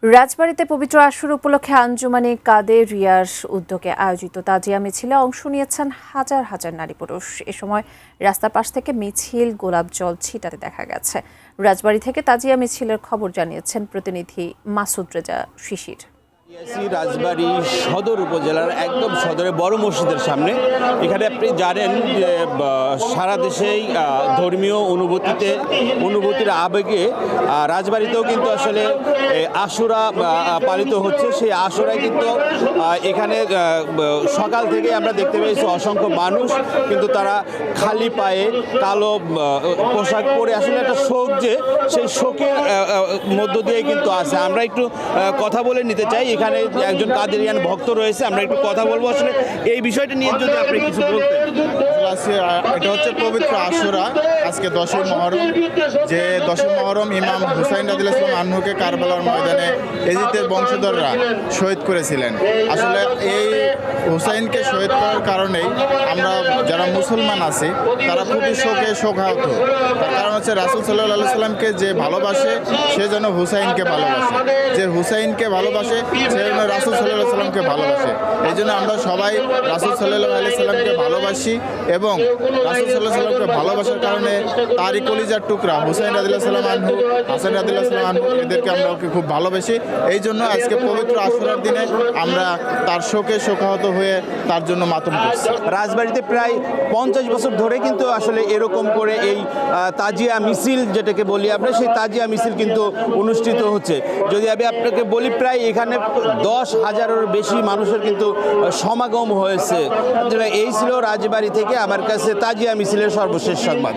রাজবাড়ীতে পবিত্র আশুরা উপলক্ষে আঞ্জুমানে কাদের রিয়ার উদ্যোগে আয়োজিত তাজিয়া মিছিলে অংশ নিয়েছেন হাজার হাজার নারী পুরুষ। এ সময় রাস্তার পাশ থেকে মিছিল গোলাপ জল ছিটাতে দেখা গেছে। রাজবাড়ী থেকে তাজিয়া মিছিলের খবর জানিয়েছেন প্রতিনিধি মাসুদ রেজা শিশির। রাজবাড়ী সদর উপজেলার একদম সদরে বড় মসজিদের সামনে। এখানে আপনি জানেন যে সারা দেশেই ধর্মীয় অনুভূতির আবেগে রাজবাড়িতেও কিন্তু আসলে আশুরা পালিত হচ্ছে। সেই আশুরায় কিন্তু এখানে সকাল থেকে আমরা দেখতে পেয়েছি অসংখ্য মানুষ কিন্তু তারা খালি পায়ে কালো পোশাক পরে আসলে একটা শোক, যে সেই শোকের মধ্য দিয়ে কিন্তু আছে। আমরা একটু কথা বলে নিতে চাই, এখানে একজন কাদেরিয়ান ভক্ত রয়েছে, আমরা একটু কথা বলবো। আসলে এই বিষয়টা নিয়ে যদি আপনি কিছু বলতেন। এটা হচ্ছে পবিত্র আশুরা, আজকে 10ই মহরম। যে 10ই মহরম ইমাম হুসাইন রাদিয়াল্লাহু আনহুকে কারবালার ময়দানে এজিদের বংশধররা শহীদ করেছিলেন। আসলে এই হুসাইনকে শহীদ করার কারণেই আমরা যারা মুসলমান আছি তারা খুবই শোকাহত। তার কারণ হচ্ছে রাসূল সাল্লাল্লাহু আলাইহি সাল্লামকে যে ভালোবাসে সে যেন হুসাইনকে ভালোবাসে, যে হুসাইনকে ভালোবাসে সে যেন রাসূল সাল্লাল্লাহু আলাইহি সাল্লামকে ভালোবাসে। এই জন্য আমরা সবাই রাসূল সাল্লাল্লাহু আলাইহি সাল্লামকে ভালোবাসি এবং রাসূল সাল্লাল্লাহু আলাইহি সাল্লামকে ভালোবাসার কারণে তারই কলিজার টুকরা হুসাইন রাদিয়াল্লাহু আনহু, হাসান রাদিয়াল্লাহু আনহু এদেরকে আমরা খুব ভালোবাসি। এই জন্য আজকে পবিত্র আশুরার দিনে আমরা তার শোকে শোকাহত হয়ে তার জন্য মাতম করছি। রাজবাড়িতে প্রায় 50 বছর ধরে কিন্তু আসলে এরকম করে এই তাজিয়া মিছিল, যেটাকে বলি আমরা, সেই তাজিয়া মিছিল কিন্তু অনুষ্ঠিত হচ্ছে। যদি আমি আপনাকে বলি, প্রায় এখানে 10,000-এর বেশি মানুষের কিন্তু সমাগম হয়েছে। এই ছিল রাজবাড়ি থেকে আমার কাছে তাজিয়া মিছিলের সর্বশেষ সংবাদ।